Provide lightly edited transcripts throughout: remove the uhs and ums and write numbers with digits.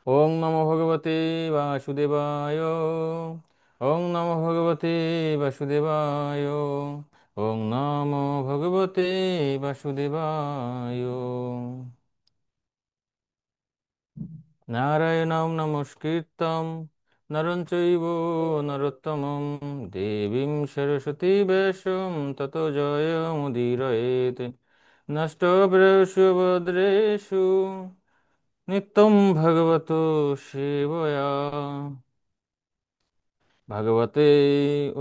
ওং নমো ভগবতে বাসুদেবায়। ওং নমো ভগবতে বাসুদেবায়। ওং নমো ভগবতে বাসুদেবায়। নারায়ণং নমস্কৃত্যং নরং চৈব নরোত্তমং দেবীং সরস্বতী ব্যাসং ততো জয়মুদীরয়েৎ। নষ্টপ্রায়েষু ভদ্রেষু নিত্যং ভগবতো সেবয়া ভগবতে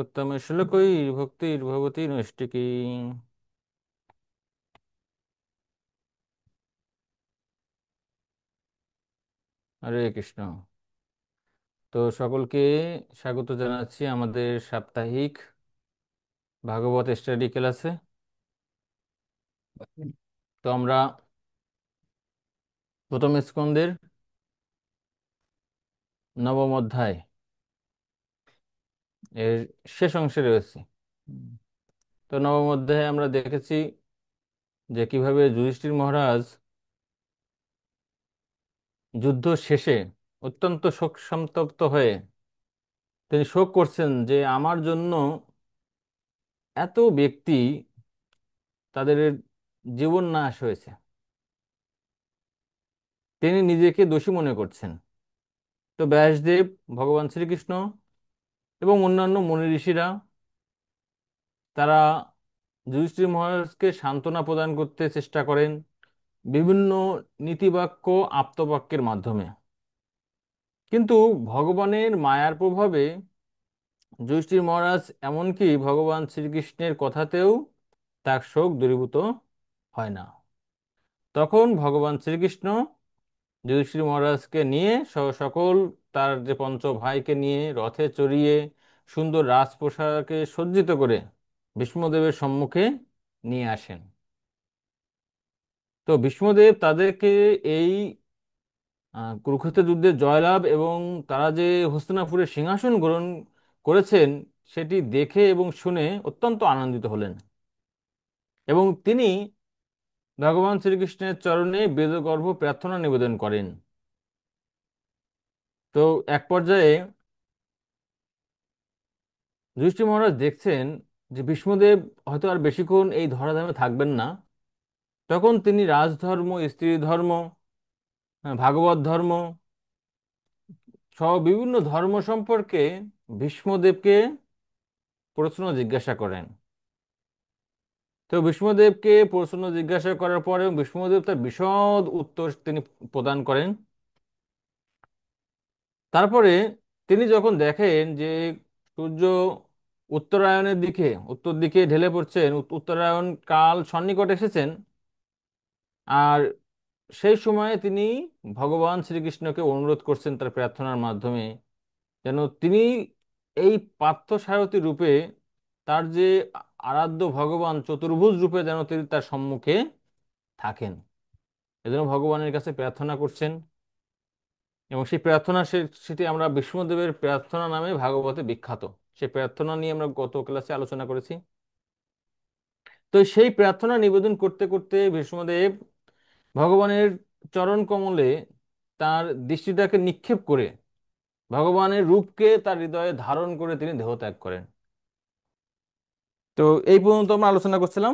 উত্তম শ্লোকৈ ভক্তির্ভবতি নৈষ্টিকী। হরে কৃষ্ণ। তো সকলকে স্বাগত জানাচ্ছি আমাদের সাপ্তাহিক ভাগবত স্টাডি ক্লাসে। তো আমরা প্রথম স্কন্দের নবম অধ্যায় এর শেষ অংশে রয়েছে। হুম। তো নবম অধ্যায়ে আমরা দেখেছি যে কিভাবে যুধিষ্ঠির মহারাজ যুদ্ধ শেষে অত্যন্ত শোক সন্তপ্ত হয়ে তিনি শোক করছেন যে আমার জন্য এত ব্যক্তি তাদের জীবন নাশ হয়েছে। তিনি নিজেকে দোষী মনে করছেন। তো ব্যাসদেব, ভগবান শ্রীকৃষ্ণ এবং অন্যান্য মুনি ঋষিরা তারা যুধিষ্ঠির মহারাজকে সান্ত্বনা প্রদান করতে চেষ্টা করেন বিভিন্ন নীতিবাক্য আপ্তবাক্যের মাধ্যমে। কিন্তু ভগবানের মায়ার প্রভাবে যুধিষ্ঠির মহারাজ এমনকি ভগবান শ্রীকৃষ্ণের কথাতেও তার শোক দূরীভূত হয় না। তখন ভগবান শ্রীকৃষ্ণ যুধিষ্ঠির মহারাজকে নিয়ে সকল তার যে পঞ্চ ভাইকে নিয়ে রথে চড়িয়ে সুন্দর রাজপ্রাসাদকে সজ্জিত করে ভীষ্মদেবের সম্মুখে নিয়ে আসেন। তো ভীষ্মদেব তাদেরকে এই কুরুক্ষেত্র যুদ্ধে জয়লাভ এবং তারা যে হস্তিনাপুরের সিংহাসন গ্রহণ করেছেন সেটি দেখে এবং শুনে অত্যন্ত আনন্দিত হলেন এবং তিনি ভগবান শ্রীকৃষ্ণের চরণে বেদগর্ভ প্রার্থনা নিবেদন করেন। তো এক পর্যায়ে যুধিষ্ঠির মহারাজ দেখছেন যে ভীষ্মদেব হয়তো আর বেশিক্ষণ এই ধরাধামে থাকবেন না। তখন তিনি রাজধর্ম, স্ত্রী ধর্ম, ভাগবত ধর্ম সহ বিভিন্ন ধর্ম সম্পর্কে ভীষ্মদেবকে প্রশ্ন জিজ্ঞাসা করেন। তো ভীষ্মদেবকে প্রশ্ন জিজ্ঞাসা করার পরে ভীষ্মদেব তার বিশদ উত্তর তিনি প্রদান করেন। তারপরে তিনি যখন দেখেন যে সূর্য উত্তরায়ণের দিকে উত্তর দিকে ঢেলে পড়ছেন, উত্তরায়ণ কাল সন্নিকট এসেছেন, আর সেই সময়ে তিনি ভগবান শ্রীকৃষ্ণকে অনুরোধ করছেন তার প্রার্থনার মাধ্যমে যেন তিনি এই পার্থ সারথী রূপে তার যে আরাধ্য ভগবান চতুর্ভুজ রূপে যেন তিনি তার সম্মুখে থাকেন। এজন্য ভগবানের কাছে প্রার্থনা করছেন এবং সেই প্রার্থনা সেটি আমরা বিষ্ণুদেবের প্রার্থনা নামে ভাগবতে বিখ্যাত। সেই প্রার্থনা নিয়ে আমরা গত ক্লাসে আলোচনা করেছি। তো সেই প্রার্থনা নিবেদন করতে করতে ভীষ্মদেব ভগবানের চরণ কমলে তার দৃষ্টিটাকে নিক্ষেপ করে ভগবানের রূপকে তার হৃদয়ে ধারণ করে তিনি দেহত্যাগ করেন। তো এই পর্যন্ত আমরা আলোচনা করছিলাম।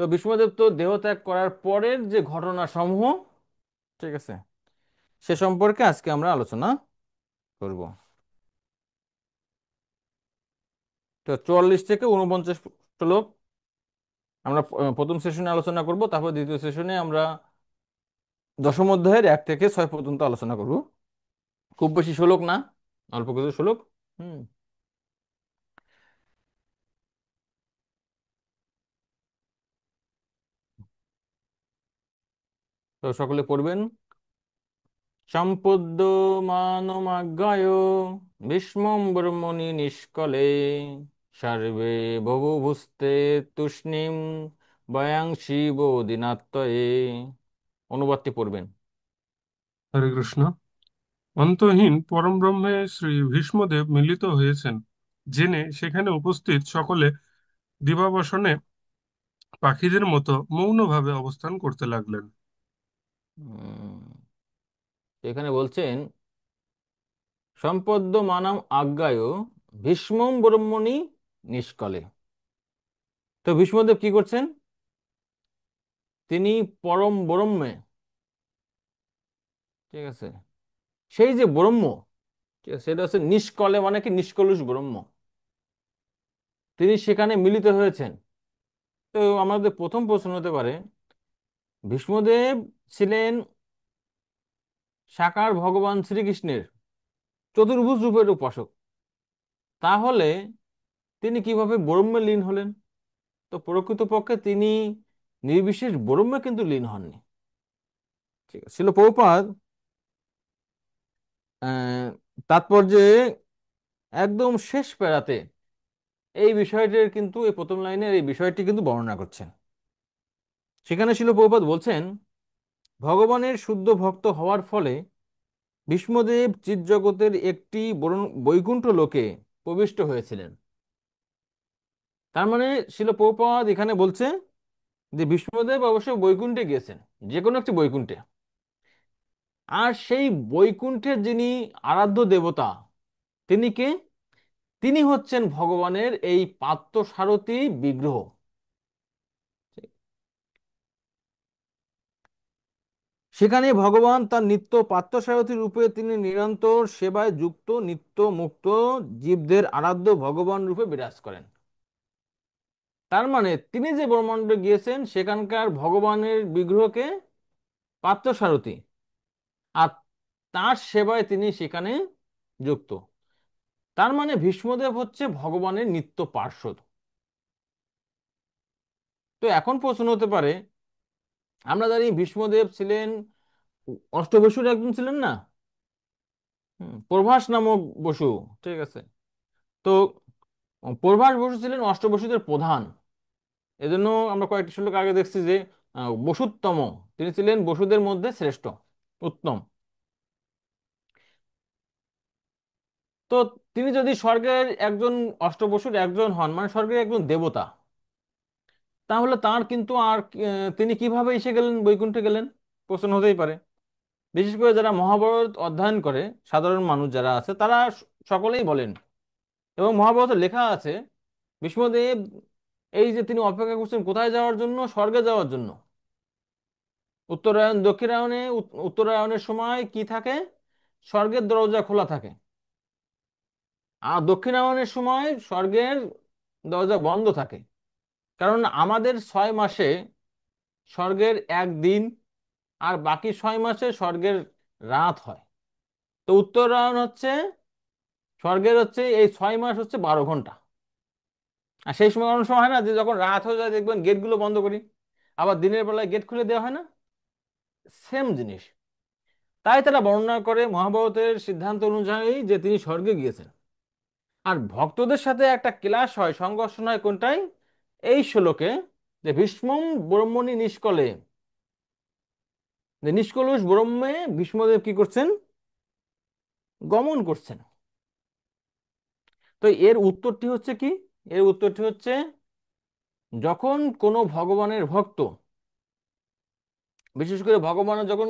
তো ভীষ্মদেব তো দেহত্যাগ করার পরের যে ঘটনা সমূহ, ঠিক আছে, সে সম্পর্কে আজকে আমরা আলোচনা করব। তো 44 থেকে 49 শ্লোক আমরা প্রথম সেশনে আলোচনা করব, তারপর দ্বিতীয় সেশনে আমরা দশম অধ্যায়ের 1 থেকে 6 পর্যন্ত আলোচনা করব। খুব বেশি শ্লোক না, অল্প কিছু শ্লোক। হুম। তো সকলে পড়বেন। সম্পদ্যমানমাজ্ঞায় ভীষ্মং ব্রহ্মণি নিষ্কলে সর্বে বভূভুস্তে তুষ্ণীং বয়াংসি বোধিনাত্ময়ে। অনুবাদটি পড়বেন। হরে কৃষ্ণ। অন্তহীন পরমব্রহ্মে শ্রী ভীষ্মদেব মিলিত হয়েছেন জেনে সেখানে উপস্থিত সকলে দিবাবসনে পাখীদের মতো মৌনভাবে অবস্থান করতে লাগলেন। হুম। এখানে বলছেন সম্পদ্যমানম আজ্ঞায় ভীষ্মং ব্রহ্মণি নিষ্কলে। তো ভীষ্মদেব কি করছেন? তিনি পরম ব্রহ্মে, ঠিক আছে, সেই যে ব্রহ্ম, ঠিক আছে, সেটা হচ্ছে নিষ্কলে, মানে কি নিষ্কলুষ ব্রহ্ম, তিনি সেখানে মিলিত হয়েছেন। তো আমাদের প্রথম প্রশ্ন হতে পারে, ভীষ্মদেব ছিলেন সাকার ভগবান শ্রীকৃষ্ণের চতুর্ভুজ রূপের উপাসক, তাহলে তিনি কিভাবে ব্রহ্মে লীন হলেন? তো প্রকৃতপক্ষে তিনি নির্বিশেষ ব্রহ্মে কিন্তু লীন হননি। ঠিক আছে, ছিল প্রভুপাদ তাৎপর্যে একদম শেষ প্যারাতে এই বিষয়টির কিন্তু, এই প্রথম লাইনের এই বিষয়টি কিন্তু বর্ণনা করছেন। সেখানে ছিল প্রভুপাদ বলছেন, ভগবানের শুদ্ধ ভক্ত হওয়ার ফলে ভীষ্মদেব চিৎজগতের একটি বৈকুণ্ঠ লোকে প্রবিষ্ট হয়েছিলেন। তার মানে ছিল প্রভুপাদ এখানে বলছে যে ভীষ্মদেব অবশ্যই বৈকুণ্ঠে গিয়েছেন, যে কোনো একটি বৈকুণ্ঠে। আর সেই বৈকুণ্ঠের যিনি আরাধ্য দেবতা, তিনি কে? তিনি হচ্ছেন ভগবানের এই পার্থসারথী বিগ্রহ। সেখানে ভগবান তার নিত্য পার্থসারথী রূপে তিনি নিরন্তর সেবায় যুক্ত নিত্য মুক্ত জীবদের আরাধ্য ভগবান রূপে বিরাজ করেন। তার মানে তিনি যে ব্রহ্মাণ্ডে গিয়েছেন সেখানকার ভগবানের বিগ্রহকে পার্থসারথী, আর তার সেবায় তিনি সেখানে যুক্ত। তার মানে ভীষ্মদেব হচ্ছে ভগবানের নিত্য পার্ষদ। তো এখন প্রশ্ন হতে পারে, আমরা জানি ভীষ্মদেব ছিলেন অষ্টবসুর একজন, ছিলেন না? প্রভাস নামক বসু, ঠিক আছে। তো প্রভাস বসু ছিলেন অষ্টবসুদের প্রধান। এজন্য আমরা কয়েকটি শ্লোক আগে দেখছি যে বসুত্তম, তিনি ছিলেন বসুদের মধ্যে শ্রেষ্ঠ, উত্তম। তো তিনি যদি স্বর্গের একজন, অষ্টবসুর একজন হন, মানে স্বর্গের একজন দেবতা, তাহলে তার কিন্তু আর তিনি কিভাবে এসে গেলেন, বৈকুণ্ঠে গেলেন? প্রশ্ন হতেই পারে। বিশেষ করে যারা মহাভারত অধ্যয়ন করে, সাধারণ মানুষ যারা আছে, তারা সকলেই বলেন, এবং মহাভারতে লেখা আছে, ভীষ্মদেব এই যে তিনি অপেক্ষা করছেন কোথায় যাওয়ার জন্য? স্বর্গে যাওয়ার জন্য। উত্তরায়ণ দক্ষিণায়নে, উত্তরায়ণের সময় কি থাকে? স্বর্গের দরজা খোলা থাকে। আর দক্ষিণায়নের সময় স্বর্গের দরজা বন্ধ থাকে। কারণ আমাদের 6 মাসে স্বর্গের একদিন, আর বাকি 6 মাসে স্বর্গের রাত হয়। তো উত্তরায়ণ হচ্ছে, স্বর্গের হচ্ছে এই 6 মাস হচ্ছে 12 ঘন্টা। আর সেই সময় অনেক সময় হয় না যে যখন রাত হয়ে যায় দেখবেন গেটগুলো বন্ধ করি, আবার দিনের বেলায় গেট খুলে দেওয়া হয় না? সেম জিনিস। তাই তারা বর্ণনা করে মহাভারতের সিদ্ধান্ত অনুযায়ী যে তিনি স্বর্গে গিয়েছেন। আর ভক্তদের সাথে একটা ক্লাশ হয়, সংঘর্ষণ হয় কোনটাই? এই শ্লোকে, যে ভীষ্মং ব্রহ্মণি নিষ্কলে, যে নিষ্কলুষ ব্রহ্মে ভীষ্মদেব কি করছেন? গমন করছেন। তো এর উত্তরটি হচ্ছে কি? এর উত্তরটি হচ্ছে, যখন কোনো ভগবানের ভক্ত, বিশেষ করে ভগবানের যখন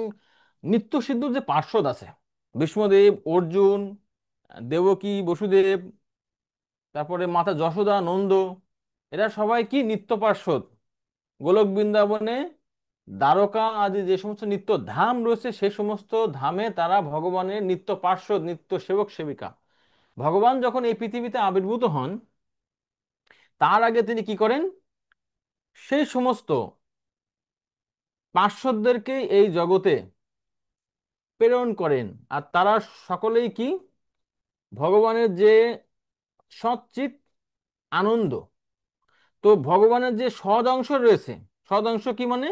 নিত্য সিদ্ধ যে পার্ষদ আছে, ভীষ্মদেব, অর্জুন, দেবকী, বসুদেব, তারপরে মাতা যশোদা, নন্দ, এরা সবাই কি নিত্য পার্ষদ। গোলক বৃন্দাবনে, দ্বারকা আদি যে সমস্ত নিত্য ধাম রয়েছে, সে সমস্ত ধামে তারা ভগবানের নিত্য পার্ষদ, নিত্য সেবক সেবিকা। ভগবান যখন এই পৃথিবীতে আবির্ভূত হন, তার আগে তিনি কি করেন? সেই সমস্ত পার্শ্বদেরকে এই জগতে প্রেরণ করেন। আর তারা সকলেই কি? ভগবানের যে সচ্চিত আনন্দ। তো ভগবানের যে সদ অংশ রয়েছে, সদ অংশ কি মানে?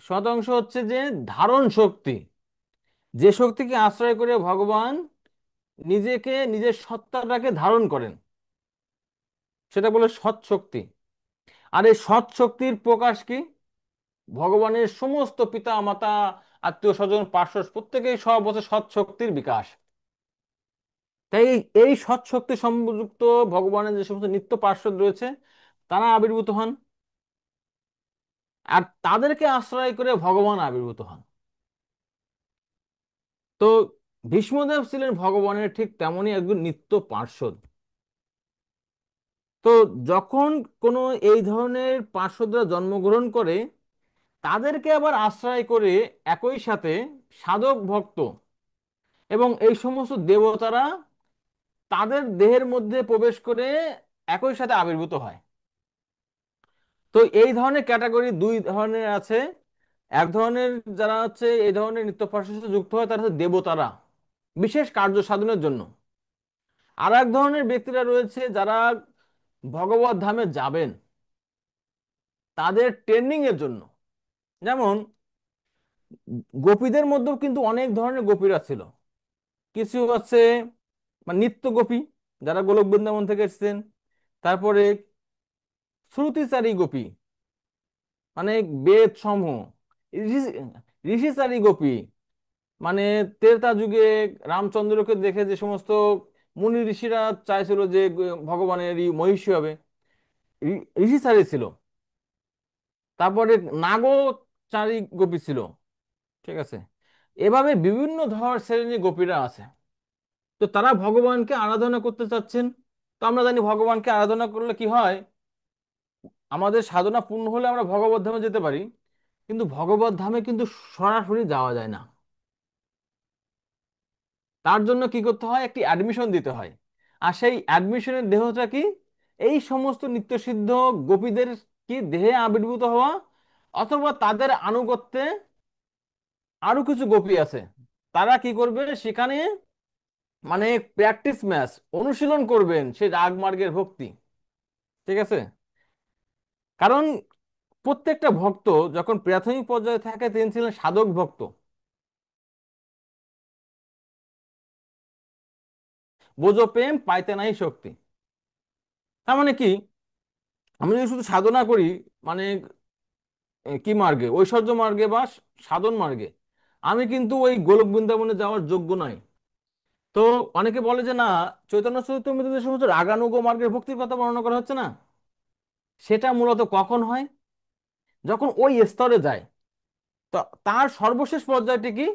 সদ অংশ হচ্ছে যে ধারণ শক্তি, যে শক্তিকে আশ্রয় করে ভগবান নিজেকে, নিজের সত্তাটাকে ধারণ করেন, সেটা বলে সৎ শক্তি। আর এই সৎ শক্তির প্রকাশ কি? ভগবানের সমস্ত পিতা মাতা, আত্মীয় স্বজন, পার্শ্বদ প্রত্যেকেই সব হচ্ছে সৎ শক্তির বিকাশ। তাই এই সৎ শক্তি সংযুক্ত ভগবানের যে সমস্ত নিত্য পার্শ্বদ রয়েছে, তারা আবির্ভূত হন, আর তাদেরকে আশ্রয় করে ভগবান আবির্ভূত হন। তো ভীষ্মদেব ছিলেন ভগবানের ঠিক তেমনই একজন নিত্য পার্ষদ। তো যখন কোনো এই ধরনের পার্শ্বদরা জন্মগ্রহণ করে, তাদেরকে আবার আশ্রয় করে একই সাথে সাধক ভক্ত এবং এই সমস্ত দেবতারা তাদের দেহের মধ্যে প্রবেশ করে একই সাথে আবির্ভূত হয়। তো এই ধরনের ক্যাটাগরি দুই ধরনের আছে। এক ধরনের যারা হচ্ছে এই ধরনের নিত্য পার্শ্বদের সাথে যুক্ত হয় তারা হচ্ছে দেবতারা, বিশেষ কার্য সাধনের জন্য। আর এক ধরনের ব্যক্তিরা রয়েছে যারা ভগবত ধামে যাবেন তাদের ট্রেনিং এর জন্য। যেমন গোপীদের মধ্যেও কিন্তু অনেক ধরনের গোপীরা ছিল। কিছু আছে মানে নিত্য গোপী, যারা গোলক বৃন্দাবন থেকে এসেছেন। তারপরে শ্রুতিচারী গোপী, মানে বেদ সমূহ। ঋষি- ঋষিচারী গোপী, মানে ত্রেতা যুগে রামচন্দ্রকে দেখে যে সমস্ত মুনি ঋষিরা চাইছিল যে ভগবানেরই মহিষী হবে, ঋষিচারী ছিল। তারপরে নাগচারী গোপী ছিল। ঠিক আছে, এভাবে বিভিন্ন ধর শ্রেণীর গোপীরা আছে। তো তারা ভগবানকে আরাধনা করতে চাচ্ছেন। তো আমরা জানি ভগবানকে আরাধনা করলে কি হয়, আমাদের সাধনা পূর্ণ হলে আমরা ভগবত ধামে যেতে পারি। কিন্তু ভগবত ধামে কিন্তু সরাসরি যাওয়া যায় না। তার জন্য কি করতে হয়, একটি অ্যাডমিশন দিতে হয়। আর সেই অ্যাডমিশনের দেহটা কি, এই সমস্ত নিত্যসিদ্ধ গোপীদের কি দেহে আবির্ভূত হওয়া, অথবা তাদের আনুগত্যে আরো কিছু গোপী আছে, তারা কি করবে সেখানে, মানে প্র্যাকটিস ম্যাচ অনুশীলন করবেন সেই রাগ মার্গের ভক্তি। ঠিক আছে, কারণ প্রত্যেকটা ভক্ত যখন প্রাথমিক পর্যায়ে থাকে তিনি ছিলেন সাধক ভক্ত। বোঝো প্রেম পাইতে নাই শক্তি। তার মানে কি, আমি যদি শুধু সাধনা করি, মানে কি মার্গে, ঐশ্বর্য মার্গে বা সাধন মার্গে, আমি কিন্তু ওই গোলক বৃন্দাবনে যাওয়ার যোগ্য নই। তো অনেকে বলে যে না, চৈতন্য চরিতামৃতে যে সমস্ত রাগানুগ মার্গের ভক্তির কথা বর্ণনা করা হচ্ছে না, সেটা মূলত কখন হয়, যখন ওই স্তরে যায়। তো তার সর্বশেষ পর্যায়টি কি,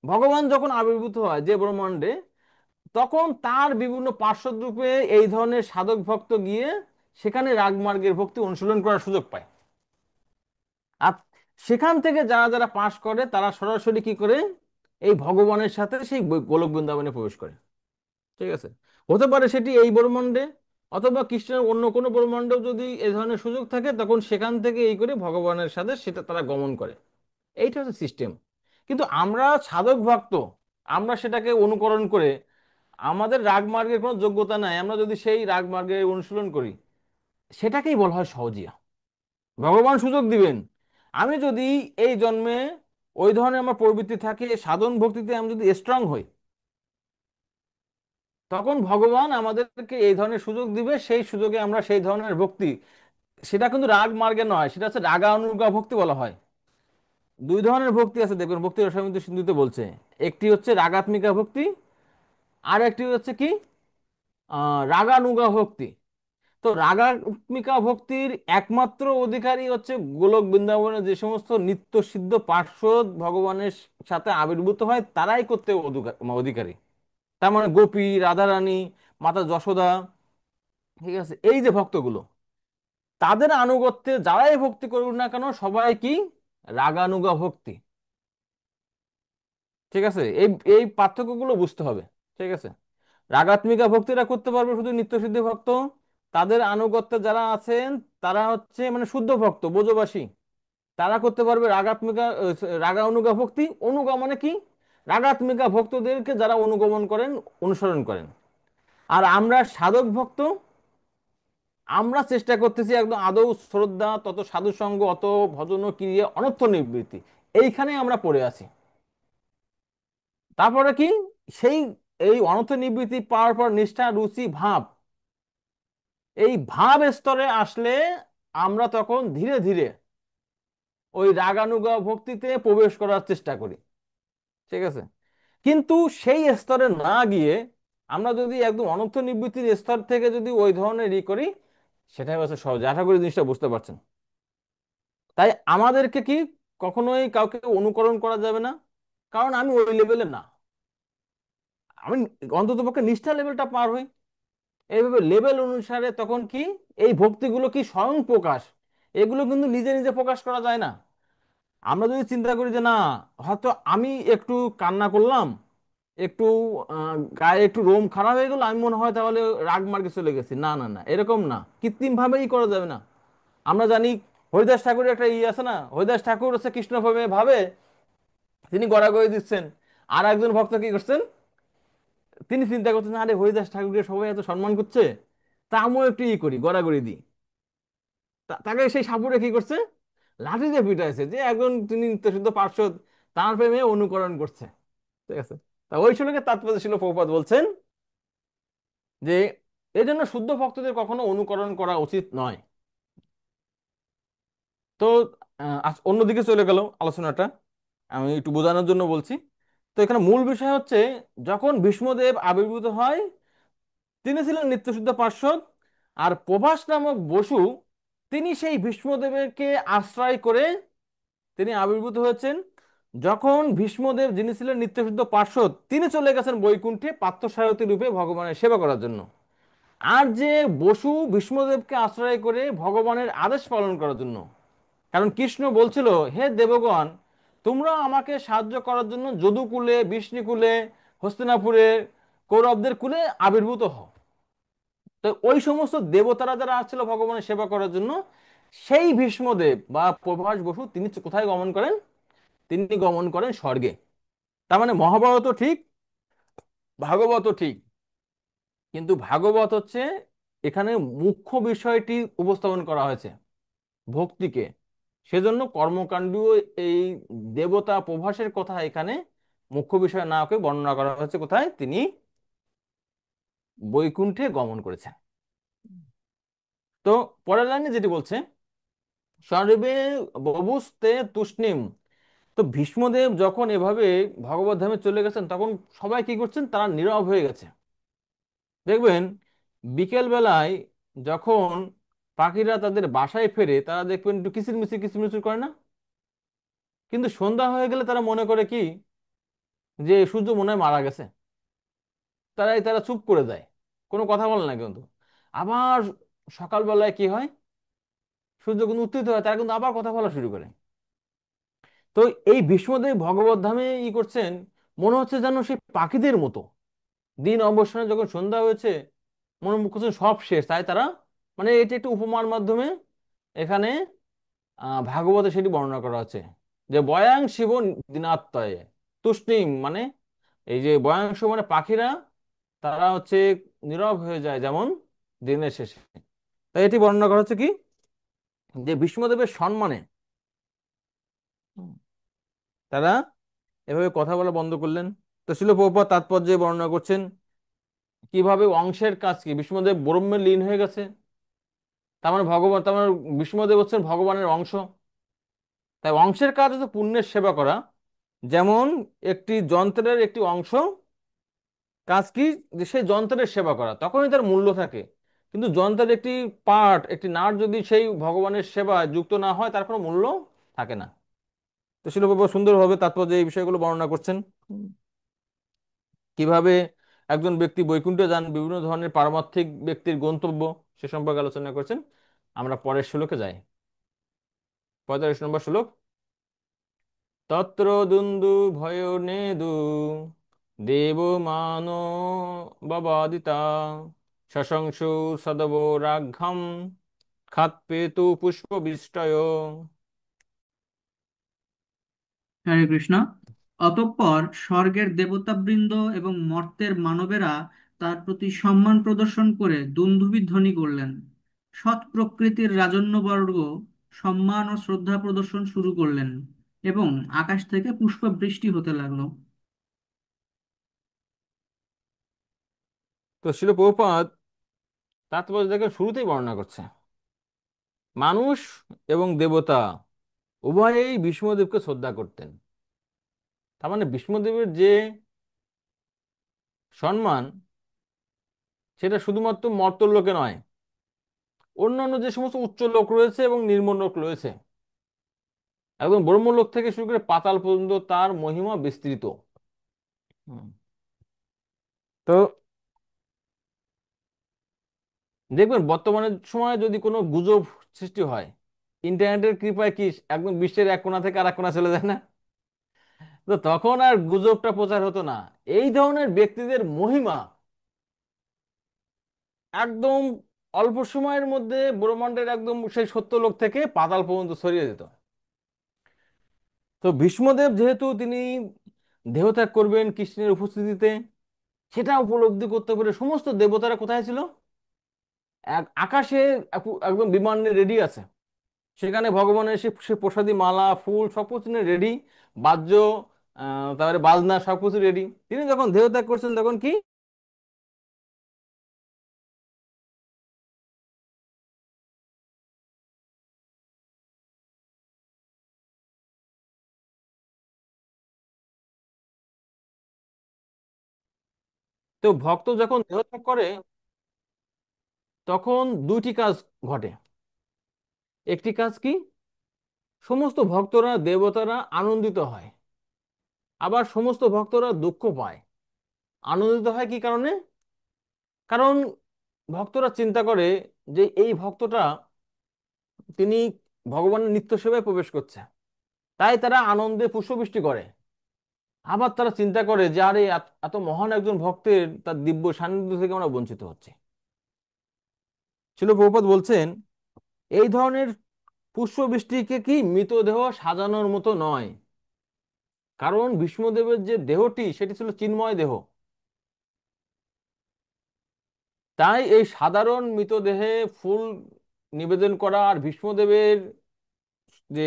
ভগবান যখন আবির্ভূত হয় যে ব্রহ্মাণ্ডে, তখন তার বিভিন্ন পার্শ্বদ রূপে এই ধরনের সাধক ভক্ত গিয়ে সেখানে রাগমার্গের ভক্তি অনুশীলন করার সুযোগ পায়। আর সেখান থেকে যারা যারা পাশ করে তারা সরাসরি কি করে, এই ভগবানের সাথে সেই গোলক বৃন্দাবনে প্রবেশ করে। ঠিক আছে, হতে পারে সেটি এই ব্রহ্মাণ্ডে, অথবা কৃষ্ণের অন্য কোনো ব্রহ্মাণ্ডেও যদি এই ধরনের সুযোগ থাকে তখন সেখান থেকে এই করে ভগবানের সাথে সেটা তারা গমন করে। এইটা হচ্ছে সিস্টেম। কিন্তু আমরা সাধক ভক্ত, আমরা সেটাকে অনুকরণ করে, আমাদের রাগমার্গের কোনো যোগ্যতা নাই, আমরা যদি সেই রাগমার্গে অনুশীলন করি, সেটাকেই বলা হয় সহজিয়া। ভগবান সুযোগ দিবেন। আমি যদি এই জন্মে ওই ধরনের আমার প্রবৃত্তি থাকে, সাধন ভক্তিতে আমি যদি স্ট্রং হই, তখন ভগবান আমাদেরকে এই ধরনের সুযোগ দিবে, সেই সুযোগে আমরা সেই ধরনের ভক্তি, সেটা কিন্তু রাগ মার্গে নয়, সেটা হচ্ছে রাগা অনুগা ভক্তি বলা হয়। দুই ধরনের ভক্তি আছে দেখবেন, ভক্তি রসায়ন সিন্ধুতে বলছে। একটি হচ্ছে রাগাত্মিকা ভক্তি, আর একটি হচ্ছে কি রাগানুগা ভক্তি। তো রাগাত্মিকা ভক্তির একমাত্র অধিকারী হচ্ছে গোলক বৃন্দাবনে যে সমস্ত নিত্য সিদ্ধ পার্শ্বদ ভগবানের সাথে আবির্ভূত হয়, তারাই করতে অধিকারী। তার মানে গোপী, রাধারানী, মাতা যশোদা। ঠিক আছে, এই যে ভক্তগুলো, তাদের আনুগত্যে যারাই ভক্তি করুন না কেন সবাই কি রাগানুগা ভক্তি। ঠিক আছে, এই এই পার্থক্যগুলো বুঝতে হবে। ঠিক আছে, রাগাত্মিকা ভক্তিরা করতে পারবে শুধু নিত্যসিদ্ধ ভক্ত, তাদের আনুগত্যে যারা আছেন তারা হচ্ছে মানে শুদ্ধ ভক্ত ব্রজবাসী, তারা করতে পারবে রাগাত্মিকা রাগানুগা ভক্তি। অনুগা মানে কি, রাগাত্মিকা ভক্তদেরকে যারা অনুগমন করেন, অনুসরণ করেন। আর আমরা সাধক ভক্ত, আমরা চেষ্টা করতেছি একদম আদৌ শ্রদ্ধা, তত সাধু সঙ্গ, অত ভজন ক্রিয়া, অনর্থ নিবৃত্তি, এইখানে আমরা পড়ে আছি। তারপরে কি, সেই এই অনর্থ নিবৃত্তি পাওয়ার পর নিষ্ঠা, রুচি, ভাব, এই ভাব স্তরে আসলে আমরা তখন ধীরে ধীরে ওই রাগানুগা ভক্তিতে প্রবেশ করার চেষ্টা করি। ঠিক আছে, কিন্তু সেই স্তরে না গিয়ে আমরা যদি একদম অনর্থ নিবৃত্তির স্তর থেকে যদি ওই ধরনের করি, সেটাই হচ্ছে সহজ। আশা করি জিনিসটা বুঝতে পারছেন। তাই আমাদেরকে কি কখনোই কাউকে অনুকরণ করা যাবে না, কারণ আমি ওই লেভেলে না। আমি অন্ততপক্ষে নিষ্ঠা লেভেলটা পার হই। এইভাবে লেভেল অনুসারে তখন কি এই ভক্তিগুলো কি স্বয়ং প্রকাশ, এগুলো কিন্তু নিজে নিজে প্রকাশ করা যায় না। আমরা যদি চিন্তা করি যে না, হয়তো আমি একটু কান্না করলাম, একটু গায়ে একটু রোম খারাপ হয়ে গেল, আমি মনে হয় তাহলে রাগ মার্গে চলে গেছি, না না না, এরকম না, কৃত্রিম ভাবেই করা যাবে না। আমরা জানি হরিদাস ঠাকুরের একটা আছে না, হরিদাস ঠাকুর হচ্ছে কৃষ্ণ ভাবে ভাবে তিনি গড়াগড়ি দিচ্ছেন, আর একজন ভক্ত কি করছেন, তিনি চিন্তা করছেন আরে হরিদাস ঠাকুরকে সবাই এত সম্মান করছে, তা আমিও একটু করি, গড়াগড়ি দিই। তাকে সেই সাপুড়ে কি করছে, লাঠি দিয়ে পিটাইছে, যে একজন তিনি নিত্যশুদ্ধ পার্শ্বদ, তার প্রেমে অনুকরণ করছে। ঠিক আছে। তা ওই শ্লোকের তাৎপর্য ছিল, প্রভুপাদ বলছেন যে এই জন্য শুদ্ধ ভক্তদের কখনো অনুকরণ করা উচিত নয়। তো অন্যদিকে চলে গেল আলোচনাটা, আমি একটু বোঝানোর জন্য বলছি। তো এখানে মূল বিষয় হচ্ছে, যখন ভীষ্মদেব আবির্ভূত হয়, তিনি ছিলেন নিত্যশুদ্ধ পার্শ্বদ, আর প্রভাস নামক বসু তিনি সেই ভীষ্মদেবকে আশ্রয় করে তিনি আবির্ভূত হয়েছেন। যখন ভীষ্মদেব, যিনি ছিলেন নিত্যশুদ্ধ পার্শ্বদ, তিনি চলে গেছেন বৈকুণ্ঠে পার্থসারথী রূপে ভগবানের সেবা করার জন্য। আর যে বসু ভীষ্মদেবকে আশ্রয় করে ভগবানের আদেশ পালন করার জন্য, কারণ কৃষ্ণ বলছিল হে দেবগণ, তোমরা আমাকে সাহায্য করার জন্য যদুকুলে, বিষ্ণুকুলে, হস্তিনাপুরে, কৌরবদের কুলে আবির্ভূত হও। তো ওই সমস্ত দেবতারা যারা আসছিল ভগবানের সেবা করার জন্য, সেই ভীষ্মদেব বা প্রভাস বসু তিনি কোথায় গমন করেন, তিনি গমন করেন স্বর্গে। তার মানে মহাভারতও ঠিক, ভাগবতও ঠিক, কিন্তু ভাগবত হচ্ছে এখানে মুখ্য বিষয়টি উপস্থাপন করা হয়েছে, ভক্তিকে। সেজন্য কর্মকাণ্ড, এই দেবতা প্রভাসের কথা এখানে মুখ্য বিষয় না করে বর্ণনা করা হয়েছে কোথায়, তিনি বৈকুণ্ঠে গমন করেছেন। তো পরের লাইনে যেটি বলছে, সর্বে বভুস্তে তুষ্ণীম। তো ভীষ্মদেব যখন এভাবে ভগবত ধামে চলে গেছেন, তখন সবাই কি করছেন, তারা নীরব হয়ে গেছে। দেখবেন বিকেল বেলায় যখন পাখিরা তাদের বাসায় ফেরে, তারা দেখবেন একটু কিচিরমিচির কিচিরমিচির করে না? কিন্তু সন্ধ্যা হয়ে গেলে তারা মনে করে কি, যে সূর্য মনে হয় মারা গেছে, তারা চুপ করে যায়, কোনো কথা বলে না কিন্তু। আবার সকালবেলায় কি হয়, সূর্য কিন্তু উত্থিত হয়, তারা কিন্তু আবার কথা বলা শুরু করে। তো এই ভীষ্মদেব ভগবত ধামে করছেন, মনে হচ্ছে যেন সেই পাখিদের মতো। দিন অবসানে যখন সন্ধ্যা হয়েছে, মনে করছেন সব শেষ, তাই তারা, মানে এটি একটু উপমার মাধ্যমে এখানে ভাগবতে সেটি বর্ণনা করা হচ্ছে, যে বয়াং শিব দিনাত্ময়ে তুষ্ণীম, মানে এই যে বয়াংশ মানে পাখিরা, তারা হচ্ছে নীরব হয়ে যায় যেমন দিনের শেষে। তাই এটি বর্ণনা করা হচ্ছে কি, যে ভীষ্মদেবের সম্মানে হুম, তারা এভাবে কথা বলা বন্ধ করলেন। তো শিল প্রভুপাদ তাৎপর্যে বর্ণনা করছেন কিভাবে অংশের কাজ কি, ভীষ্মদেব ব্রহ্মে লীন হয়ে গেছে, তার মানে ভগবান, তার মানে ভীষ্মদেব হচ্ছেন ভগবানের অংশ। তাই অংশের কাজ হচ্ছে পুণ্যের সেবা করা। যেমন একটি যন্ত্রের একটি অংশ কাজ কি, যে সেই যন্ত্রের সেবা করা, তখনই তার মূল্য থাকে। কিন্তু যন্ত্রের একটি পার্ট, একটি নাট যদি সেই ভগবানের সেবায় যুক্ত না হয়, তার কোনো মূল্য থাকে না। তো শিল প্রভুপাদ সুন্দরভাবে তাৎপর্য এই বিষয়গুলো বর্ণনা করছেন। কিভাবে একজন ব্যক্তি বৈকুণ্ঠে যান, বিভিন্ন ধরনের পারমার্থিক ব্যক্তির গন্তব্য, সে সম্পর্কে আলোচনা করছেন। আমরা পরের শ্লোকে যাই, 45 নম্বর শ্লোক। তত্র দুন্দু ভয় নেদু দেব মানো বাবাদিতা শশংসু সদব রাঘ্যম খাৎপেতু পুষ্পবিষ্টয়। হরে কৃষ্ণ। অতঃপর স্বর্গের দেবতাবৃন্দ এবং মর্ত্যের মানবেরা তার প্রতি সম্মান প্রদর্শন করে দুন্দুভি ধ্বনি করলেন। সৎ প্রকৃতির রাজন্যবর্গ সম্মান ও শ্রদ্ধা প্রদর্শন শুরু করলেন এবং আকাশ থেকে পুষ্প বৃষ্টি হতে লাগলো। তো শিল প্রভুপাদ তাৎপর্য দেখে শুরুতেই বর্ণনা করছে, মানুষ এবং দেবতা উভয়েই বিষ্ণুদেবকে শ্রদ্ধা করতেন। তার মানে বিষ্ণুদেবের যে সম্মান, সেটা শুধুমাত্র মর্ত্যলোকে নয়, অন্যান্য যে সমস্ত উচ্চ লোক রয়েছে এবং নিম্ন লোক রয়েছে, একদম ব্রহ্মলোক থেকে শুরু করে পাতাল পর্যন্ত তার মহিমা বিস্তৃত। হুম। তো দেখবেন বর্তমানের সময়ে যদি কোনো গুজব সৃষ্টি হয়, ইন্টারনেটের কৃপায় কি একদম বিশ্বের এক কোণা থেকে আর এক কোণা চলে যায় না? তো তখন আর গুজবটা প্রচার হতো না। এই ধরনের ব্যক্তিদের মহিমা একদম অল্প সময়ের মধ্যে ব্রহ্মাণ্ডের একদম সেই সত্য লোক থেকে পাতাল পর্যন্ত ছড়িয়ে যেত। তো ভীষ্মদেব যেহেতু তিনি দেহত্যাগ করবেন কৃষ্ণের উপস্থিতিতে, সেটা উপলব্ধি করতে পেরে সমস্ত দেবতারা কোথায় ছিল? আকাশে একদম বিমান রেডি আছে। সেখানে ভগবানের সে সে প্রসাদী মালা ফুল সবকিছু রেডি, বাদ্য, তারপরে বাজনা সবকিছু রেডি। তিনি যখন দেহত্যাগ করছেন তখন কি? তো ভক্ত যখন দেহত্যাগ করে তখন দুইটি কাজ ঘটে। একটি কাজ কি? সমস্ত ভক্তরা দেবতারা আনন্দিত হয়, আবার সমস্ত ভক্তরা দুঃখ পায়। আনন্দিত হয় কি কারণে? কারণ ভক্তরা চিন্তা করে যে এই ভক্তটা তিনি ভগবানের নিত্য সেবায় প্রবেশ করছে, তাই তারা আনন্দে পুষ্পবৃষ্টি করে। আবার তারা চিন্তা করে যে আরে এত এত মহান একজন ভক্তের তার দিব্য সান্নিধ্য থেকে আমরা বঞ্চিত হচ্ছি। শিল প্রভুপাদ বলছেন এই ধরনের পুষ্পবৃষ্টিকে কি মৃতদেহ সাজানোর মতো নয়। কারণ ভীষ্মদেবের যে দেহটি সেটি ছিল চিন্ময় দেহ। তাই এই সাধারণ মৃতদেহে ফুল নিবেদন করা আর ভীষ্মদেবের যে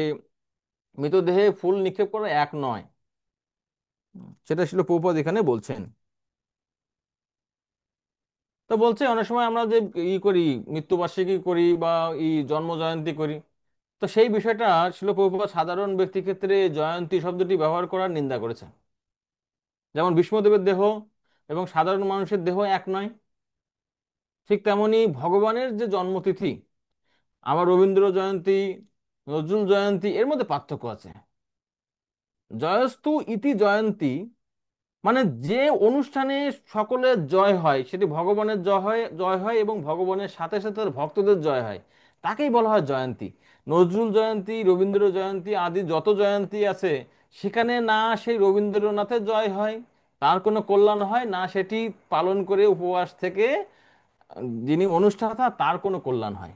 মৃতদেহে ফুল নিক্ষেপ করা এক নয়। সেটা ছিল প্রভুপাদ এখানে বলছেন। তো বলছে অনেক সময় আমরা যে করি, মৃত্যুবার্ষিকী করি বা জন্ম জয়ন্তী করি, তো সেই বিষয়টা ছিল প্রভুপাদ সাধারণ ব্যক্তির ক্ষেত্রে জয়ন্তী শব্দটি ব্যবহার করার নিন্দা করেছে। যেমন ভীষ্মদেবের দেহ এবং সাধারণ মানুষের দেহ এক নয়, ঠিক তেমনি ভগবানের যে জন্মতিথি, আবার রবীন্দ্র জয়ন্তী, নজরুল জয়ন্তী, এর মধ্যে পার্থক্য আছে। জয়স্তু ইতি জয়ন্তী মানে যে অনুষ্ঠানে সকলের জয় হয়, সেটি ভগবানের জয় হয় এবং ভগবানের সাথে সাথে তার ভক্তদের জয় হয়, তাকেই বলা হয় জয়ন্তী। নজরুল জয়ন্তী, রবীন্দ্র জয়ন্তী আদি যত জয়ন্তী আছে, সেখানে না সেই রবীন্দ্রনাথের জয় হয়, তার কোনো কল্যাণ হয় না, সেটি পালন করে উপবাস থেকে যিনি অনুষ্ঠাতা তার কোনো কল্যাণ হয়।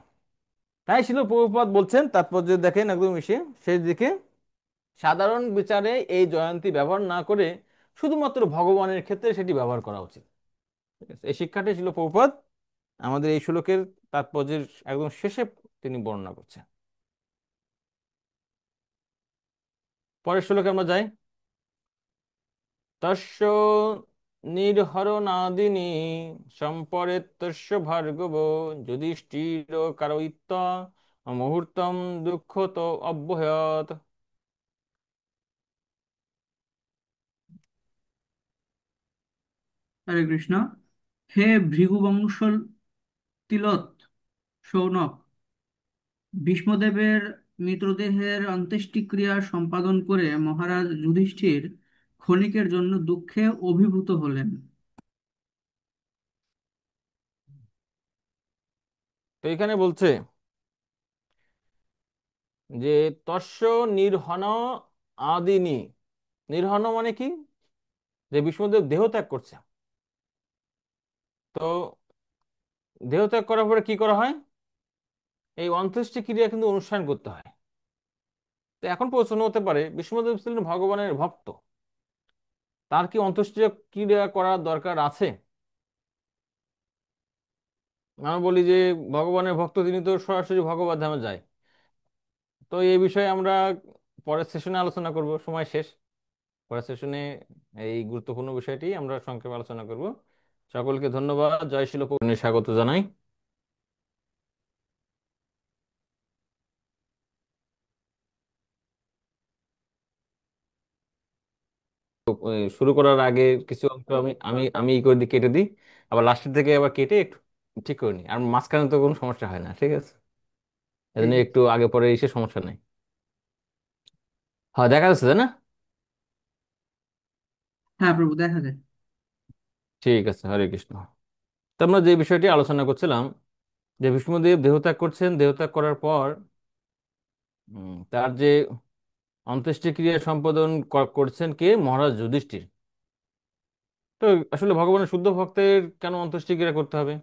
তাই ছিল প্রভুপাদ বলছেন, তাৎপর্য দেখেন একদম এসে শেষ দিকে, সাধারণ বিচারে এই জয়ন্তী ব্যবহার না করে শুধুমাত্র ভগবানের ক্ষেত্রে সেটি ব্যবহার করা উচিত। ঠিক আছে, এই শিক্ষাটাই ছিল প্রভুপাদ আমাদের এই শ্লোকের তাৎপর্যের একদম শেষে তিনি বর্ণনা করছেন। পরের শ্লোকে আমরা যাই। তস্য নির্হরণাদিনি সম্পরেত্তস্য ভার্গব যুধিষ্ঠির কারয়িত্বা মুহূর্তম দুঃখ তো অব্যহত। হরে কৃষ্ণ। হে ভৃগুবংশ তিলক শৌনক, ভীষ্মদেবের মৃতদেহের অন্ত্যেষ্টিক্রিয়া সম্পাদন করে মহারাজ যুধিষ্ঠির ক্ষণিকের জন্য দুঃখে অভিভূত হলেন। তো এখানে বলছে যে তস্য নির্হন আদিনি। নির্হন মানে কি? যে বিষ্ণুদেব দেহ ত্যাগ করছে। তো দেহ ত্যাগ করার পরে কি করা হয়? এই অন্ত্যেষ্টি ক্রিয়া কিন্তু অনুষ্ঠান করতে হয়। তো এখন প্রশ্ন হতে পারে বিষ্ণুদেব ছিলেন ভগবানের ভক্ত, তার কি অন্ত্যেষ্টি ক্রিয়া করার দরকার আছে? আমরা বলি যে ভগবানের ভক্ত তিনি তো সরাসরি ভগবত ধামে যায়। তো এই বিষয়ে আমরা পরের সেশনে আলোচনা করব, সময় শেষ। পরের সেশনে এই গুরুত্বপূর্ণ বিষয়টি আমরা সংক্ষেপে আলোচনা করব। সকলকে ধন্যবাদ। জয় শিল প্রভুকে স্বাগত জানাই। শুরু করার আগে কিছু অংশ আমি আমি আমি ই করে দিই, কেটে দিই, আবার লাস্টের থেকে আবার কেটে একটু ঠিক করে নিই। আর মাঝখানে তো কোনো সমস্যা হয় না, ঠিক আছে? ঠিক এজন্য আছে। একটু আগে পরে এসে সমস্যা নেই। হ্যাঁ, দেখা যাচ্ছে তাই না? হ্যাঁ প্রভু, দেখা যায়। ঠিক আছে, হরে কৃষ্ণ। তো আমরা যে বিষয়টি আলোচনা করছিলাম, যে বিষ্ণুদেব দেহত্যাগ করছেন, দেহত্যাগ করার পর তার যে অন্ত্যেষ্টিক্রিয়া সম্পাদন করছেন কে? মহারাজ যুধিষ্ঠির। তো আসলে ভগবানের শুদ্ধ ভক্তের কেন অন্ত্যেষ্টিক্রিয়া করতে হবে?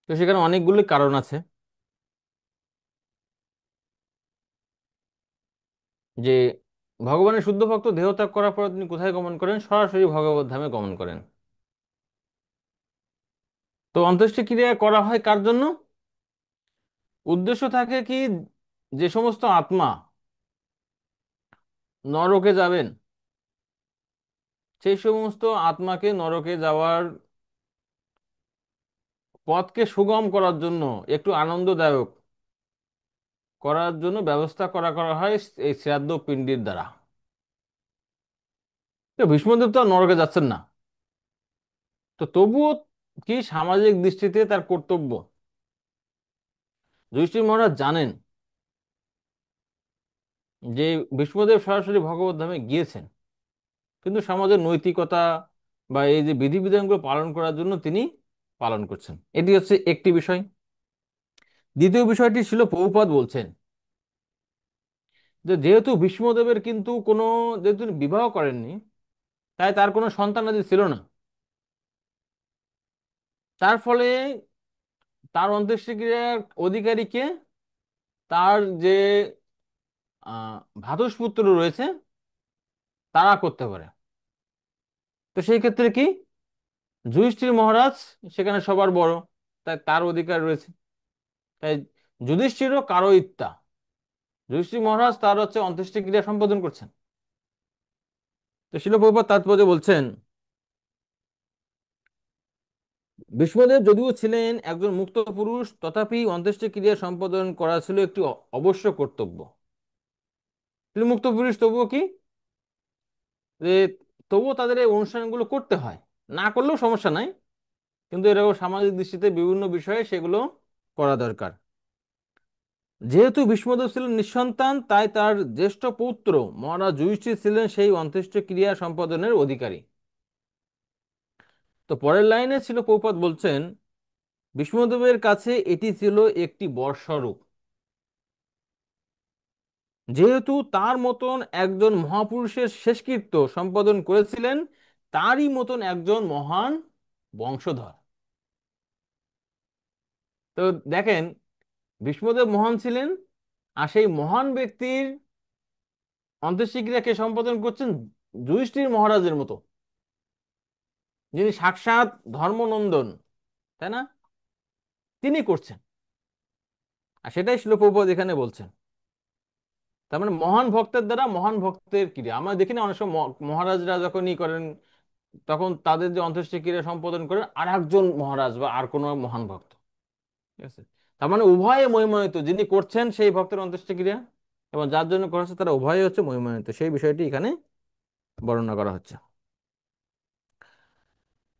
তো সেখানে অনেকগুলো কারণ আছে। যে ভগবানের শুদ্ধ ভক্ত দেহত্যাগ করার পর তিনি কোথায় গমন করেন? সরাসরি ভগবত ধামে গমন করেন। তো অন্ত্যেষ্টিক্রিয়া করা হয় কার জন্য? উদ্দেশ্য থাকে কি, যে সমস্ত আত্মা নরকে যাবেন, সেই সমস্ত আত্মাকে নরকে যাওয়ার পথকে সুগম করার জন্য, একটু আনন্দদায়ক করার জন্য ব্যবস্থা করা করা হয় এই শ্রাদ্ধ পিণ্ডির দ্বারা। তো ভীষ্মদেব তো আর নরকে যাচ্ছেন না, তো তবুও কি সামাজিক দৃষ্টিতে তার কর্তব্য। যুধিষ্ঠির মহারাজ জানেন যে ভীষ্মদেব সরাসরি ভগবত ধামে গিয়েছেন, কিন্তু সমাজের নৈতিকতা বা এই যে বিধিবিধানগুলো পালন করার জন্য তিনি পালন করছেন। এটি হচ্ছে একটি বিষয়। দ্বিতীয় বিষয়টি ছিল, প্রভুপাদ বলছেন যে যেহেতু ভীষ্মদেবের কিন্তু কোনো, যেহেতু তিনি বিবাহ করেননি, তাই তার কোনো সন্তানাদি ছিল না। তার ফলে তার অন্ত্যেষ্টিক্রিয়ার অধিকারীকে তার যে ভ্রাতুষ্পুত্র রয়েছে তারা করতে পারে। তো সেই ক্ষেত্রে কি, যুধিষ্ঠির মহারাজ সেখানে সবার বড়, তাই তার অধিকার রয়েছে। তাই যুধিষ্ঠিরও কারো ইত্যা, যুধিষ্ঠির মহারাজ তার হচ্ছে অন্ত্যেষ্টিক্রিয়া সম্পাদন করছেন। তো শিল প্রভুপাদ তাৎপর্য বলছেন, ভীষ্মদেব যদিও ছিলেন একজন মুক্ত পুরুষ, তথাপি অন্ত্যেষ্টিক্রিয়া সম্পাদন করা ছিল একটি অবশ্য কর্তব্য। তিনি মুক্ত পুরুষ, তবুও কি, যে তবুও তাদের এই অনুষ্ঠানগুলো করতে হয়। না করলেও সমস্যা নাই, কিন্তু এরকম সামাজিক দৃষ্টিতে বিভিন্ন বিষয়ে সেগুলো করা দরকার। যেহেতু ভীষ্মদেব ছিলেন নিঃসন্তান, তাই তার জ্যেষ্ঠ পুত্র মহারাজ যুধিষ্ঠির ছিলেন সেই অন্ত্যেষ্টিক্রিয়া সম্পাদনের অধিকারী। তো পরের লাইনে ছিল, প্রভুপাদ বলছেন, ভীষ্মদেবের কাছে এটি ছিল একটি বর্ষরূপ। যেহেতু তার মতন একজন মহাপুরুষের শেষকৃত্য সম্পাদন করেছিলেন, তারই মতন একজন মহান বংশধর। তো দেখেন, ভীষ্মদেব মহান ছিলেন, আর সেই মহান ব্যক্তির অন্ত্যেষ্টিক্রিয়াকে সম্পাদন করছেন যুধিষ্ঠির মহারাজের মতো, যিনি সাক্ষাৎ ধর্মনন্দন, তাই না? তিনি করছেন। আর সেটাই শিল প্রভুপাদ এখানে বলছেন। তার মানে মহান ভক্তের দ্বারা মহান ভক্তের ক্রিয়া। আমরা দেখি না অনেক সময় মহারাজরা যখন ই করেন, তখন তাদের যে অন্ত্যেষ্টিক্রিয়া সম্পাদন করেন আর একজন মহারাজ বা আর কোনো মহান ভক্ত। ঠিক আছে? তার মানে উভয়ে মহিমান্বিত, যিনি করছেন সেই ভক্তের অন্ত্যেষ্টিক্রিয়া এবং যার জন্য করা হচ্ছে, তারা উভয়ই হচ্ছে মহিমান্বিত। সেই বিষয়টি এখানে বর্ণনা করা হচ্ছে।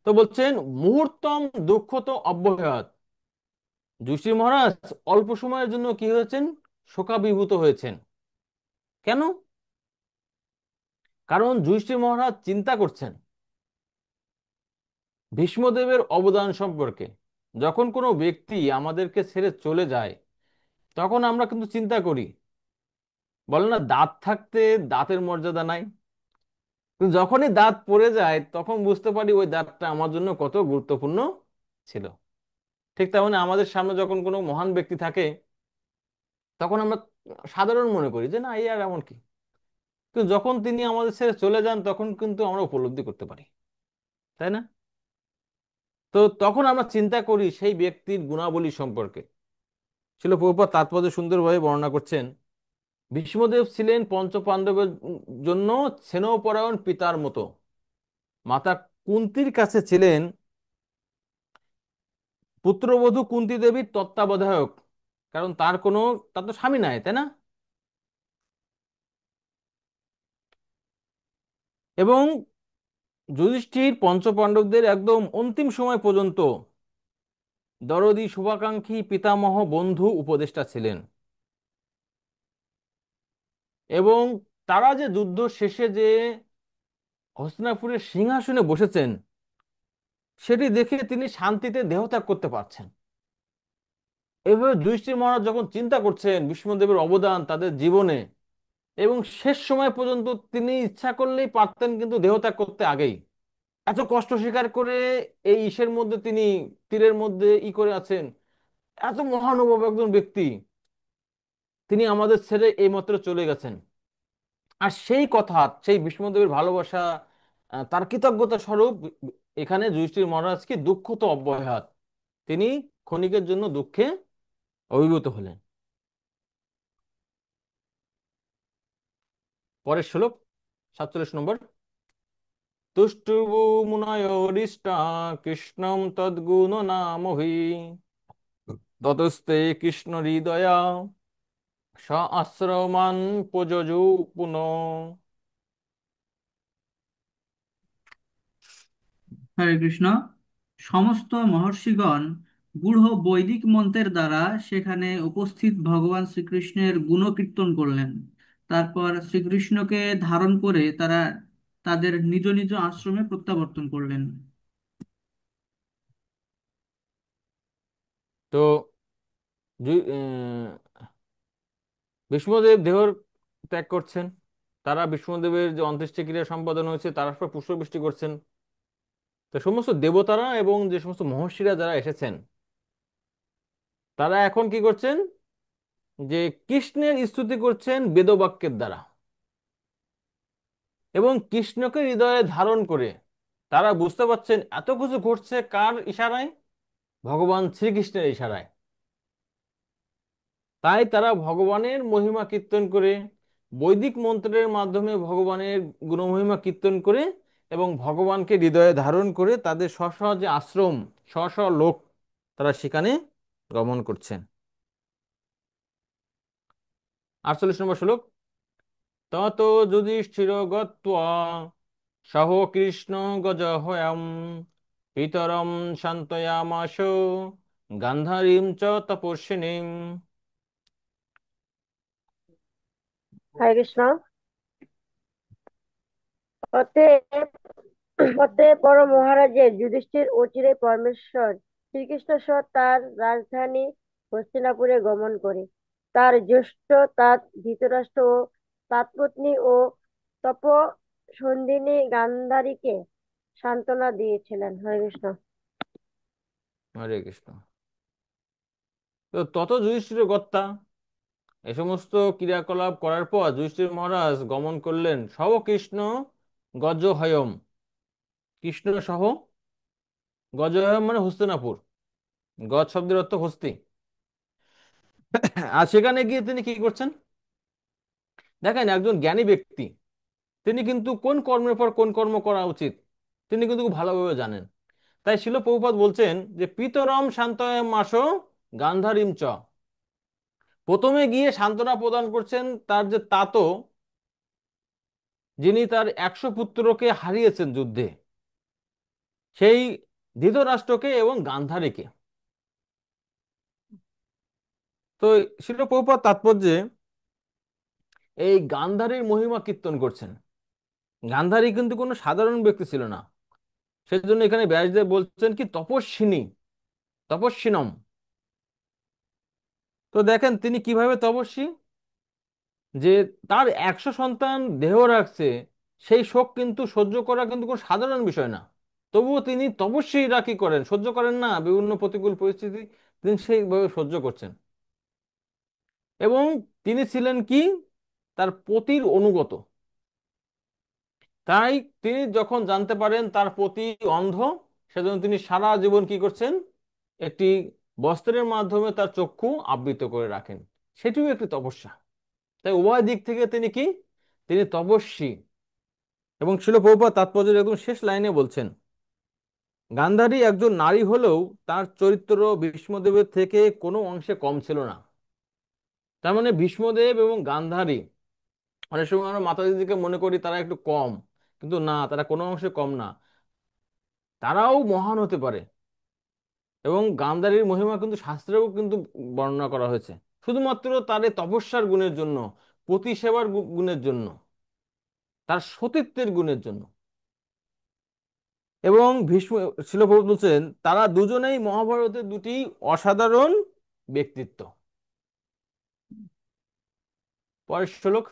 তো বলছেন, মুহূর্তম দুঃখ তো অব্যহত। যুধিষ্ঠির মহারাজ অল্প সময়ের জন্য কি হয়েছেন? শোকাভিভূত হয়েছেন। কেন? কারণ যুধিষ্ঠির মহারাজ চিন্তা করছেন ভীষ্মদেবের অবদান সম্পর্কে। যখন কোনো ব্যক্তি আমাদেরকে ছেড়ে চলে যায়, তখন আমরা কিন্তু চিন্তা করি, বলে না, দাঁত থাকতে দাঁতের মর্যাদা নাই। কিন্তু যখনই দাঁত পড়ে যায়, তখন বুঝতে পারি ওই দাঁতটা আমার জন্য কত গুরুত্বপূর্ণ ছিল। ঠিক তেমনি আমাদের সামনে যখন কোনো মহান ব্যক্তি থাকে, তখন আমরা সাধারণ মনে করি যে না, এই আর এমন কি। কিন্তু যখন তিনি আমাদের ছেড়ে চলে যান, তখন কিন্তু আমরা উপলব্ধি করতে পারি, তাই না? তো তখন আমরা চিন্তা করি সেই ব্যক্তির গুণাবলী সম্পর্কে। ছিল প্রভুপাদ তাৎপর্য সুন্দরভাবে বর্ণনা করছেন, ভীষ্মদেব ছিলেন পঞ্চ পাণ্ডবের জন্য স্নেহপরায়ণ পিতার মতো। মাতা কুন্তির কাছে ছিলেন পুত্রবধূ কুন্তী দেবীর তত্ত্বাবধায়ক, কারণ তার তো স্বামী নাই, তাই না? এবং যুধিষ্ঠির পঞ্চপাণ্ডবদের একদম অন্তিম সময় পর্যন্ত দরদী শুভাকাঙ্ক্ষী পিতামহ বন্ধু উপদেষ্টা ছিলেন। এবং তারা যে যুদ্ধ শেষে যে হস্তিনাপুরের সিংহাসনে বসেছেন, সেটি দেখে তিনি শান্তিতে দেহত্যাগ করতে পারছেন। এভাবে যুধিষ্ঠির মহারাজ যখন চিন্তা করছেন ভীষ্মদেবের অবদান তাদের জীবনে, এবং শেষ সময় পর্যন্ত তিনি ইচ্ছা করলেই পারতেন কিন্তু দেহত্যাগ করতে আগেই, এত কষ্ট স্বীকার করে এই ইসের মধ্যে তিনি তীরের মধ্যে করে আছেন, এত মহানুভব একজন ব্যক্তি, তিনি আমাদের ছেড়ে এইমাত্র চলে গেছেন। আর সেই কথা, সেই ভীষ্মদেবের ভালোবাসা, তার কৃতজ্ঞতা স্বরূপ এখানে যুধিষ্ঠির মহারাজ কি দুঃখ তো অব্যাহত, তিনি ক্ষণিকের জন্য দুঃখে অভিভূত হলেন। পরের শ্লোক 47 নম্বর। তুষ্টুবু মুনয়োরিষ্টা কৃষ্ণম তদ্গুণ নামহি ততস্তে কৃষ্ণ হৃদয়া স আশ্রমান প্রযোজু পুনঃ। হরে কৃষ্ণ। সমস্ত মহর্ষিগণ গূঢ় বৈদিক মন্ত্রের দ্বারা সেখানে উপস্থিত ভগবান শ্রীকৃষ্ণের গুণকীর্তন করলেন। তারপর শ্রীকৃষ্ণকে ধারণ করে তারা তাদের নিজ নিজ আশ্রমে প্রত্যাবর্তন করলেন। তো ভীষ্মদেব দেহ ত্যাগ করছেন, তারা ভীষ্মদেবের যে অন্ত্যেষ্টিক্রিয়া সম্পাদন হয়েছে তার পর পুষ্পবৃষ্টি করছেন। তো সমস্ত দেবতারা এবং যে সমস্ত মহর্ষিরা যারা এসেছেন, তারা এখন কি করছেন, যে কৃষ্ণের স্তুতি করছেন বেদবাক্যের দ্বারা, এবং কৃষ্ণকে হৃদয়ে ধারণ করে তারা বুঝতে পারছেন এত কিছু ঘটছে কার ইশারায়, ভগবান শ্রীকৃষ্ণের ইশারায়। তাই তারা ভগবানের মহিমা কীর্তন করে, বৈদিক মন্ত্রের মাধ্যমে ভগবানের গুণমহিমা কীর্তন করে, এবং ভগবানকে হৃদয়ে ধারণ করে তাদের স্ব স্ব যে আশ্রম, স্ব স্ব লোক, তারা সেখানে গমন করছেন। 48 নম্বর শ্লোক। তত যুধিষ্ঠির গত্বা সহ কৃষ্ণ গজহয়াম পিতরম শান্তয়ামাস গান্ধারীম চ তপস্বিনীম। হরে কৃষ্ণ। অতএব অতএব বড় মহারাজের যুধিষ্ঠির অচিরে পরমেশ্বর শ্রীকৃষ্ণ সহ তার রাজধানী হস্তিনাপুরে গমন করে তার জ্যেষ্ঠ তাত ধৃতরাষ্ট্র ও তাতপত্নী ও তপসন্ধিনী গান্ধারীকে সান্ত্বনা দিয়েছিলেন। হরে কৃষ্ণ। হরে কৃষ্ণ। তো তত যুধিষ্ঠির গত্তা, এ সমস্ত ক্রিয়াকলাপ করার পর যুধিষ্ঠির মহারাজ গমন করলেন সহ কৃষ্ণ গজহয়ম, কৃষ্ণ সহ, গজহয়ম মানে হস্তিনাপুর, গজ শব্দের অর্থ হস্তি। আর সেখানে গিয়ে তিনি কি করছেন, দেখেন একজন জ্ঞানী ব্যক্তি, তিনি কিন্তু কোন কর্মের পর কোন কর্ম করা উচিত তিনি কিন্তু খুব ভালোভাবে জানেন। তাই শিল প্রভুপাদ বলছেন যে পিতরম শান্তয়ম মাসো গান্ধারীম চ, প্রথমে গিয়ে সান্ত্বনা প্রদান করছেন তার যে তাতো, যিনি তার 100 পুত্রকে হারিয়েছেন যুদ্ধে, সেই ধৃতরাষ্ট্রকে এবং গান্ধারীকে। তো শিল প্রভুপাদ তাৎপর্যে এই গান্ধারীর মহিমা কীর্তন করছেন। গান্ধারী কিন্তু কোনো সাধারণ ব্যক্তি ছিল না, সেজন্য এখানে ব্যাসদেব বলছেন কি তপস্বিনী, তপস্বিনম। তো দেখেন তিনি কিভাবে তপস্বী, যে তার 100 সন্তান দেহ রাখছে, সেই শোক কিন্তু সহ্য করা কিন্তু কোনো সাধারণ বিষয় না। তবুও তিনি তপস্বীরা কি করেন, সহ্য করেন না বিভিন্ন প্রতিকূল পরিস্থিতি, তিনি সেইভাবে সহ্য করছেন। এবং তিনি ছিলেন কি তার পতির অনুগত। তাই তিনি যখন জানতে পারেন তার পতি অন্ধ, সেজন্য তিনি সারা জীবন কি করছেন, একটি বস্ত্রের মাধ্যমে তার চক্ষু আবৃত করে রাখেন, সেটিও একটি তপস্যা। তাই উভয় দিক থেকে তিনি কি, তিনি তপস্বী। এবং শিল প্রভুপাদ তাৎপর্যের একদম শেষ লাইনে বলছেন, গান্ধারী একজন নারী হলেও তার চরিত্র ভীষ্মদেবের থেকে কোনো অংশে কম ছিল না। তার মানে ভীষ্মদেব এবং গান্ধারী, অনেক সময় আমরা মাতাদিদিকে মনে করি তারা একটু কম, কিন্তু না, তারা কোনো অংশে কম না, তারাও মহান হতে পারে। এবং গান্ধারীর মহিমা কিন্তু শাস্ত্রেও কিন্তু বর্ণনা করা হয়েছে, শুধুমাত্র তার এই তপস্যার গুণের জন্য, পতি সেবার গুণের জন্য, তার সতীত্বের গুণের জন্য। এবং ভীষ্ম শিল প্রভুপাদ বলছেন তারা দুজনেই মহাভারতের দুটি অসাধারণ ব্যক্তিত্ব। পরের শ্লোক।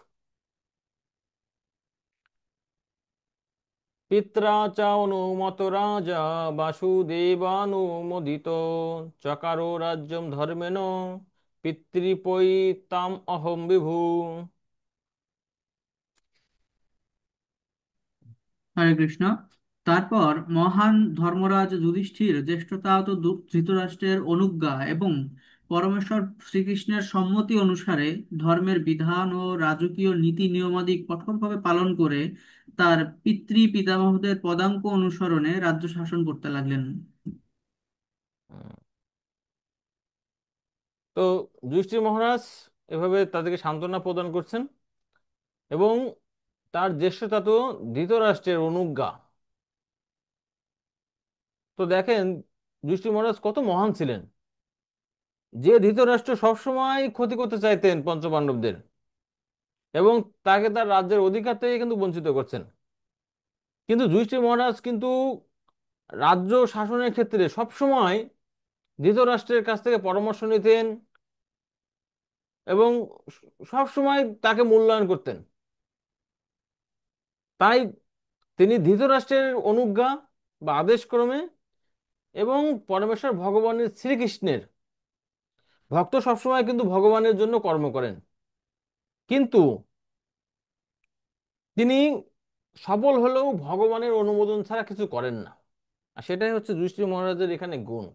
পিত্রা চ অনুমত রাজা বাসুদেবানুমোদিত চকারো রাজ্যম ধর্মেণ পিতৃপৈতাম অহম বিভু। হরে কৃষ্ণ। তারপর মহান ধর্মরাজ যুধিষ্ঠির জ্যেষ্ঠতাত ধৃতরাষ্ট্রের অনুজ্ঞা এবং পরমেশ্বর শ্রীকৃষ্ণের সম্মতি অনুসারে ধর্মের বিধান ও রাজকীয় নীতি নিয়মাদি কঠোরভাবে পালন করে তার পিতৃ পিতামহদের পদাঙ্ক অনুসরণে রাজ্য শাসন করতে লাগলেন। তো যুধিষ্ঠির মহারাজ এভাবে তাদেরকে সান্ত্বনা প্রদান করছেন এবং তার জ্যেষ্ঠতা তো ধৃতরাষ্ট্রের অনুজ্ঞা। তো দেখেন যুধিষ্ঠির মহারাজ কত মহান ছিলেন, যে ধৃতরাষ্ট্র সবসময় ক্ষতি করতে চাইতেন পঞ্চপাণ্ডবদের এবং তাকে তার রাজ্যের অধিকার থেকে কিন্তু বঞ্চিত করছেন। কিন্তু যুধিষ্ঠির মহারাজ কিন্তু রাজ্য শাসনের ক্ষেত্রে সবসময় ধৃতরাষ্ট্রের কাছ থেকে পরামর্শ নিতেন এবং সবসময় তাকে মূল্যায়ন করতেন। তাই তিনি ধৃতরাষ্ট্রের অনুজ্ঞা বা আদেশক্রমে এবং পরমেশ্বর ভগবানের শ্রীকৃষ্ণের ভক্ত সবসময় কিন্তু ভগবানের জন্য কর্ম করেন, কিন্তু তিনি সফল হলেও ভগবানের অনুমোদন ছাড়া কিছু করেন না। আর সেটাই হচ্ছে যুধিষ্ঠির মহারাজের এখানে গুণ।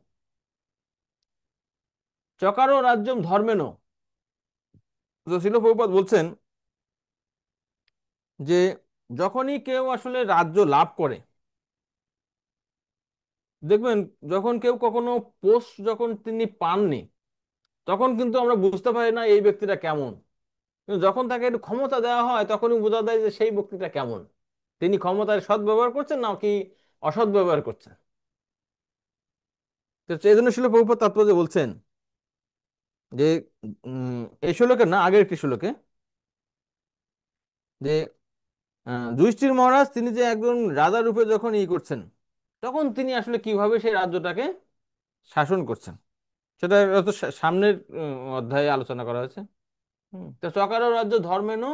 চকারো রাজ্যম ধর্মেন। তো শিল প্রভুপাদ বলছেন যে যখনই কেউ আসলে রাজ্য লাভ করে, দেখবেন যখন কেউ কখনো পোস্ট যখন তিনি পাননি তখন কিন্তু আমরা বুঝতে পারি না এই ব্যক্তিটা কেমন, কিন্তু যখন তাকে একটু ক্ষমতা দেওয়া হয় তখনই বোঝা যায় যে সেই ব্যক্তিটা কেমন, তিনি ক্ষমতার সৎ ব্যবহার করছেন নাকি অসৎ ব্যবহার করছেন। তো এই জন্য শিল প্রভুপাদ তাৎপর্য বলছেন যে এই শ্লোকে না, আগের একটি শ্লোকে, যে যুধিষ্ঠির মহারাজ তিনি যে একজন রাজা রূপে যখন করছেন তখন তিনি আসলে কিভাবে সেই রাজ্যটাকে শাসন করছেন সেটা হয়তো সামনের অধ্যায়ে আলোচনা করা হয়েছে। তো চকারো রাজ্য ধর্মেন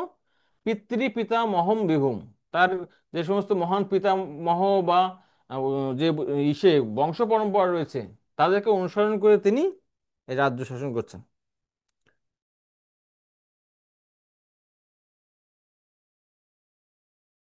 পিতৃ পিতামহম বিভুম। তার যে সমস্ত মহান পিতামহ বা যে বংশ পরম্পরা রয়েছে তাদেরকে অনুসরণ করে তিনি এই রাজ্য শাসন করছেন।